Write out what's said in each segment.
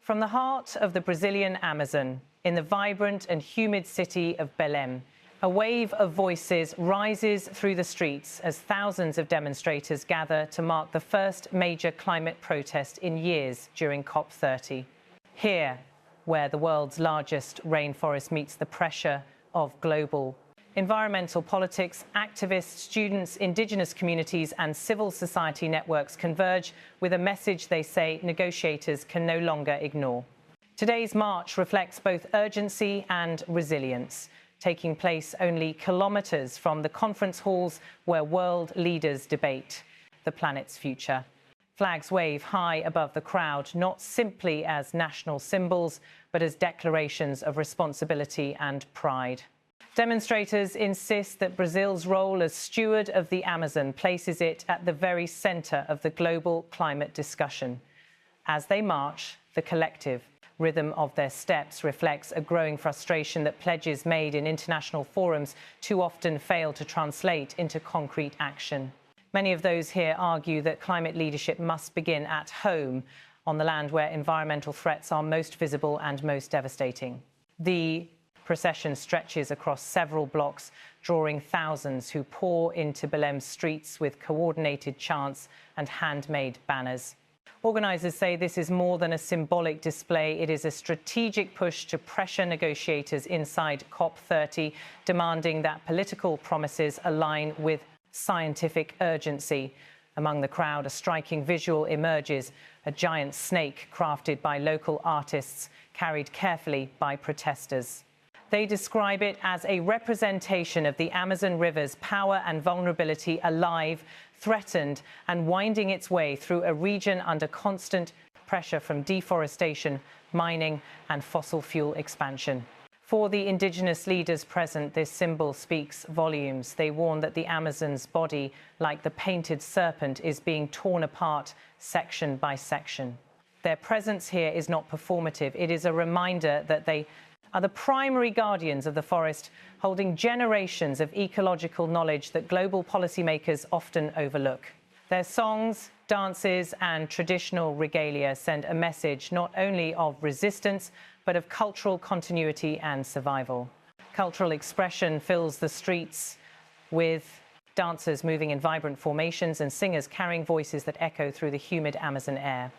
From the heart of the Brazilian Amazon, in the vibrant and humid city of Belém, a wave of voices rises through the streets as thousands of demonstrators gather to mark the first major climate protest in years during COP30. Here, where the world's largest rainforest meets the pressure of global environmental politics, activists, students, indigenous communities and civil society networks converge with a message they say negotiators can no longer ignore. Today's march reflects both urgency and resilience, taking place only kilometres from the conference halls where world leaders debate the planet's future. Flags wave high above the crowd, not simply as national symbols, but as declarations of responsibility and pride. Demonstrators insist that Brazil's role as steward of the Amazon places it at the very centre of the global climate discussion. As they march, the collective rhythm of their steps reflects a growing frustration that pledges made in international forums too often fail to translate into concrete action. Many of those here argue that climate leadership must begin at home, on the land where environmental threats are most visible and most devastating. The procession stretches across several blocks, drawing thousands who pour into Belém's streets with coordinated chants and handmade banners. Organisers say this is more than a symbolic display. It is a strategic push to pressure negotiators inside COP30, demanding that political promises align with scientific urgency. Among the crowd, a striking visual emerges: a giant snake crafted by local artists, carried carefully by protesters. They describe it as a representation of the Amazon River's power and vulnerability, alive, threatened, and winding its way through a region under constant pressure from deforestation, mining, and fossil fuel expansion. For the indigenous leaders present, this symbol speaks volumes. They warn that the Amazon's body, like the painted serpent, is being torn apart section by section. Their presence here is not performative. It is a reminder that they are the primary guardians of the forest, holding generations of ecological knowledge that global policymakers often overlook. Their songs, dances, and traditional regalia send a message not only of resistance, but of cultural continuity and survival. Cultural expression fills the streets, with dancers moving in vibrant formations and singers carrying voices that echo through the humid Amazon air.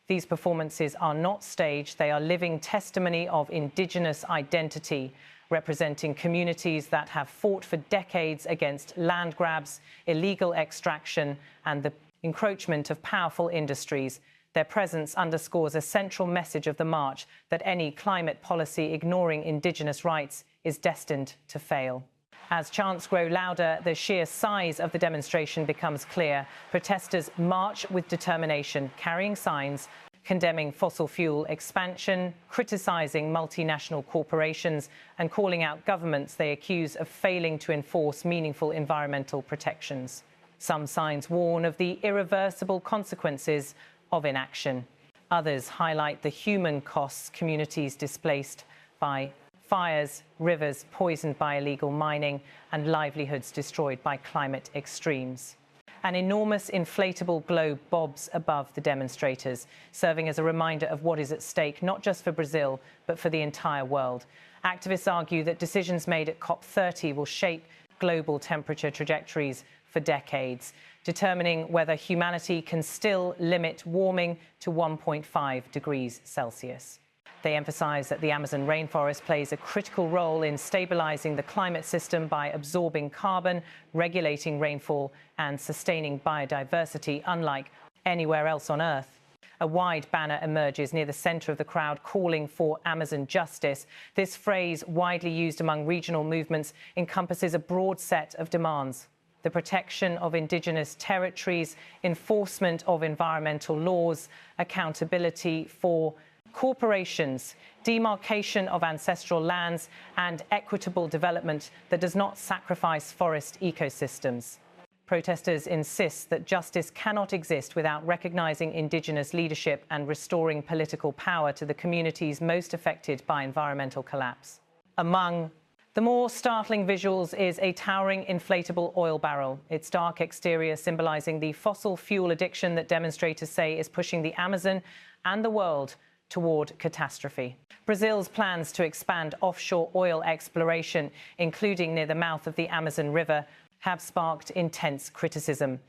These performances are not staged. They are living testimony of indigenous identity, representing communities that have fought for decades against land grabs, illegal extraction, and the encroachment of powerful industries. Their presence underscores a central message of the march: that any climate policy ignoring indigenous rights is destined to fail. As chants grow louder, the sheer size of the demonstration becomes clear. Protesters march with determination, carrying signs condemning fossil fuel expansion, criticising multinational corporations, and calling out governments they accuse of failing to enforce meaningful environmental protections. Some signs warn of the irreversible consequences of inaction. Others highlight the human costs: communities displaced by fires, rivers poisoned by illegal mining, and livelihoods destroyed by climate extremes. An enormous inflatable globe bobs above the demonstrators, serving as a reminder of what is at stake, not just for Brazil, but for the entire world. Activists argue that decisions made at COP30 will shape global temperature trajectories for decades, determining whether humanity can still limit warming to 1.5 degrees Celsius. They emphasise that the Amazon rainforest plays a critical role in stabilising the climate system by absorbing carbon, regulating rainfall, and sustaining biodiversity, unlike anywhere else on Earth. A wide banner emerges near the centre of the crowd, calling for Amazon justice. This phrase, widely used among regional movements, encompasses a broad set of demands: the protection of indigenous territories, enforcement of environmental laws, accountability for corporations, demarcation of ancestral lands, and equitable development that does not sacrifice forest ecosystems. Protesters insist that justice cannot exist without recognising indigenous leadership and restoring political power to the communities most affected by environmental collapse. Among the more startling visuals is a towering inflatable oil barrel, its dark exterior symbolising the fossil fuel addiction that demonstrators say is pushing the Amazon and the world toward catastrophe. Brazil's plans to expand offshore oil exploration, including near the mouth of the Amazon River, have sparked intense criticism.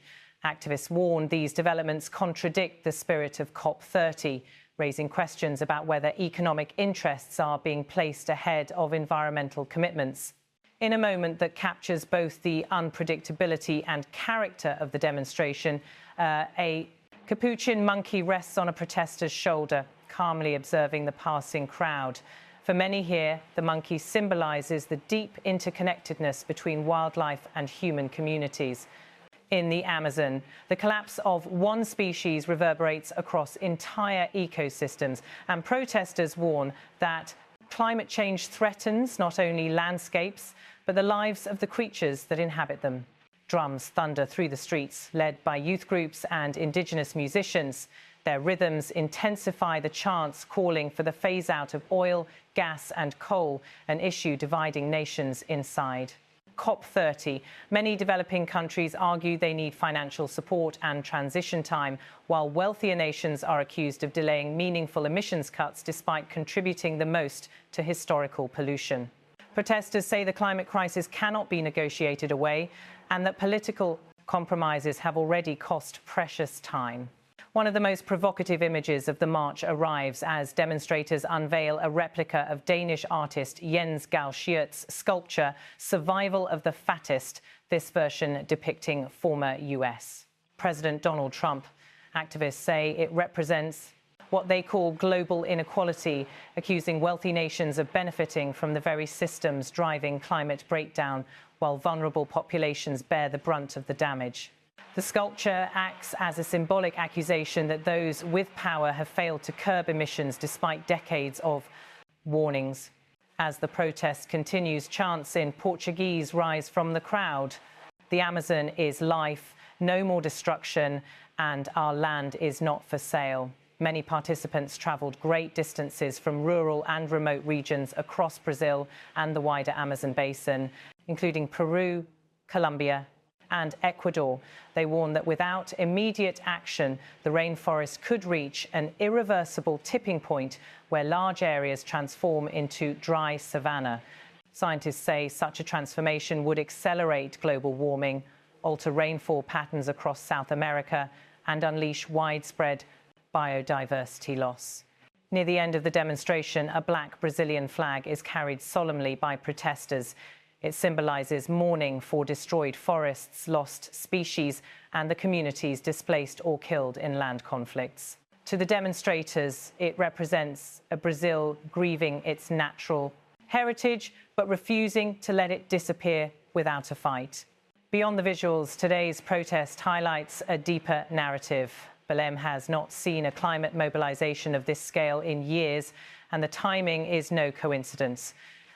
Activists warn these developments contradict the spirit of COP30, raising questions about whether economic interests are being placed ahead of environmental commitments. In a moment that captures both the unpredictability and character of the demonstration, a capuchin monkey rests on a protester's shoulder, calmly observing the passing crowd. For many here, the monkey symbolizes the deep interconnectedness between wildlife and human communities. In the Amazon, the collapse of one species reverberates across entire ecosystems, and protesters warn that climate change threatens not only landscapes, but the lives of the creatures that inhabit them. Drums thunder through the streets, led by youth groups and indigenous musicians. Their rhythms intensify the chants calling for the phase-out of oil, gas and coal, an issue dividing nations inside. COP30. Many developing countries argue they need financial support and transition time, while wealthier nations are accused of delaying meaningful emissions cuts despite contributing the most to historical pollution. Protesters say the climate crisis cannot be negotiated away and that political compromises have already cost precious time. One of the most provocative images of the march arrives as demonstrators unveil a replica of Danish artist Jens Galschiot's sculpture, Survival of the Fattest, this version depicting former US President Donald Trump. Activists say it represents what they call global inequality, accusing wealthy nations of benefiting from the very systems driving climate breakdown, while vulnerable populations bear the brunt of the damage. The sculpture acts as a symbolic accusation that those with power have failed to curb emissions despite decades of warnings. As the protest continues, chants in Portuguese rise from the crowd. The Amazon is life, no more destruction, and our land is not for sale. Many participants travelled great distances from rural and remote regions across Brazil and the wider Amazon basin, including Peru, Colombia, and Ecuador. They warn that without immediate action, the rainforest could reach an irreversible tipping point where large areas transform into dry savanna. Scientists say such a transformation would accelerate global warming, alter rainfall patterns across South America, and unleash widespread biodiversity loss. Near the end of the demonstration, a black Brazilian flag is carried solemnly by protesters. It symbolises mourning for destroyed forests, lost species, and the communities displaced or killed in land conflicts. To the demonstrators, it represents a Brazil grieving its natural heritage, but refusing to let it disappear without a fight. Beyond the visuals, today's protest highlights a deeper narrative. Belém has not seen a climate mobilisation of this scale in years, and the timing is no coincidence.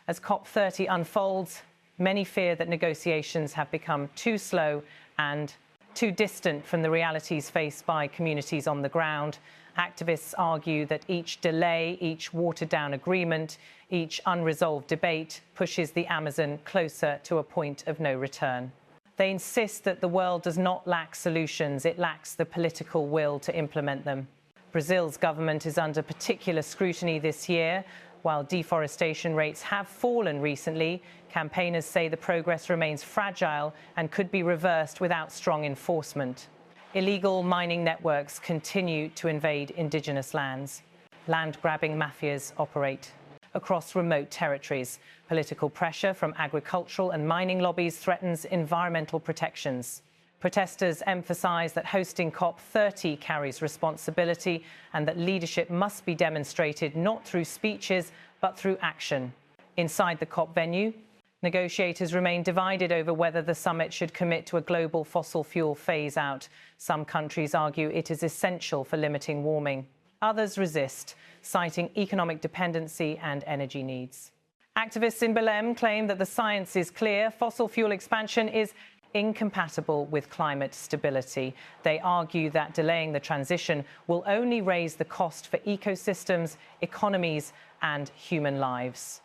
As COP30 unfolds, many fear that negotiations have become too slow and too distant from the realities faced by communities on the ground. Activists argue that each delay, each watered-down agreement, each unresolved debate pushes the Amazon closer to a point of no return. They insist that the world does not lack solutions, it lacks the political will to implement them. Brazil's government is under particular scrutiny this year. While deforestation rates have fallen recently, campaigners say the progress remains fragile and could be reversed without strong enforcement. Illegal mining networks continue to invade indigenous lands. Land-grabbing mafias operate across remote territories. Political pressure from agricultural and mining lobbies threatens environmental protections. Protesters emphasise that hosting COP30 carries responsibility and that leadership must be demonstrated not through speeches but through action. Inside the COP venue, negotiators remain divided over whether the summit should commit to a global fossil fuel phase-out. Some countries argue it is essential for limiting warming. Others resist, citing economic dependency and energy needs. Activists in Belém claim that the science is clear. Fossil fuel expansion is incompatible with climate stability. They argue that delaying the transition will only raise the cost for ecosystems, economies, and human lives.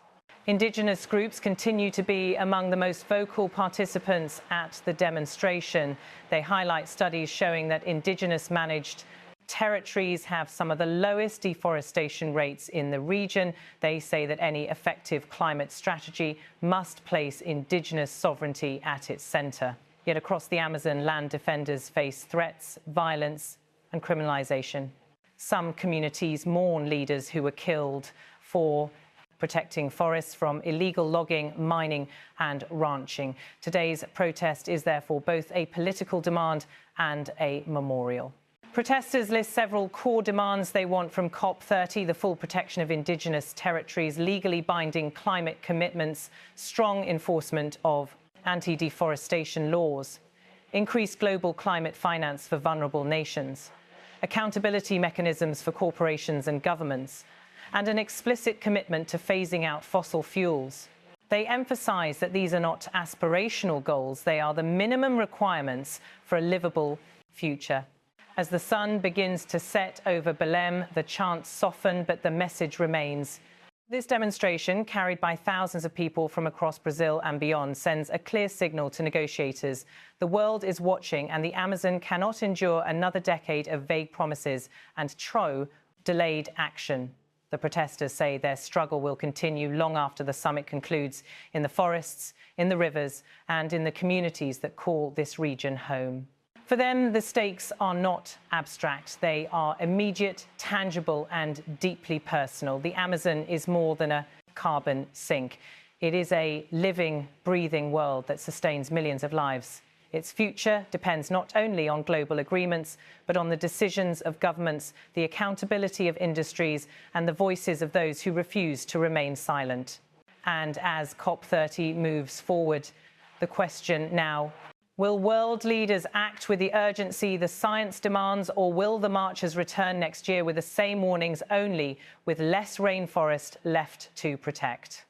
Indigenous groups continue to be among the most vocal participants at the demonstration. They highlight studies showing that Indigenous-managed territories have some of the lowest deforestation rates in the region. They say that any effective climate strategy must place indigenous sovereignty at its centre. Yet across the Amazon, land defenders face threats, violence and criminalisation. Some communities mourn leaders who were killed for protecting forests from illegal logging, mining and ranching. Today's protest is therefore both a political demand and a memorial. Protesters list several core demands they want from COP30, the full protection of indigenous territories, legally binding climate commitments, strong enforcement of anti-deforestation laws, increased global climate finance for vulnerable nations, accountability mechanisms for corporations and governments, and an explicit commitment to phasing out fossil fuels. They emphasise that these are not aspirational goals, they are the minimum requirements for a livable future. As the sun begins to set over Belém, the chants soften, but the message remains. This demonstration, carried by thousands of people from across Brazil and beyond, sends a clear signal to negotiators. The world is watching, and the Amazon cannot endure another decade of vague promises and delayed action. The protesters say their struggle will continue long after the summit concludes, in the forests, in the rivers, and in the communities that call this region home. For them, the stakes are not abstract. They are immediate, tangible, and deeply personal. The Amazon is more than a carbon sink. It is a living, breathing world that sustains millions of lives. Its future depends not only on global agreements, but on the decisions of governments, the accountability of industries, and the voices of those who refuse to remain silent. And as COP30 moves forward, the question now: will world leaders act with the urgency the science demands, or will the marchers return next year with the same warnings, only with less rainforest left to protect?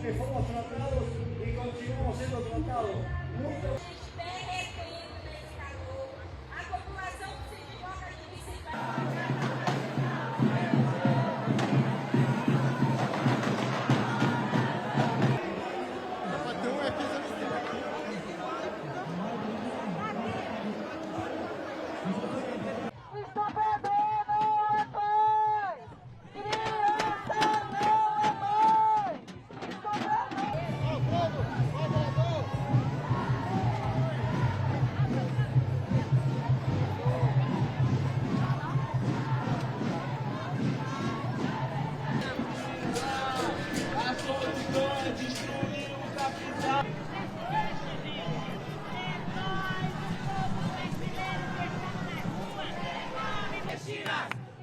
Que somos tratados y continuamos siendo tratados.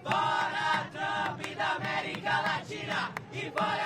Para Trump e da América Latina e para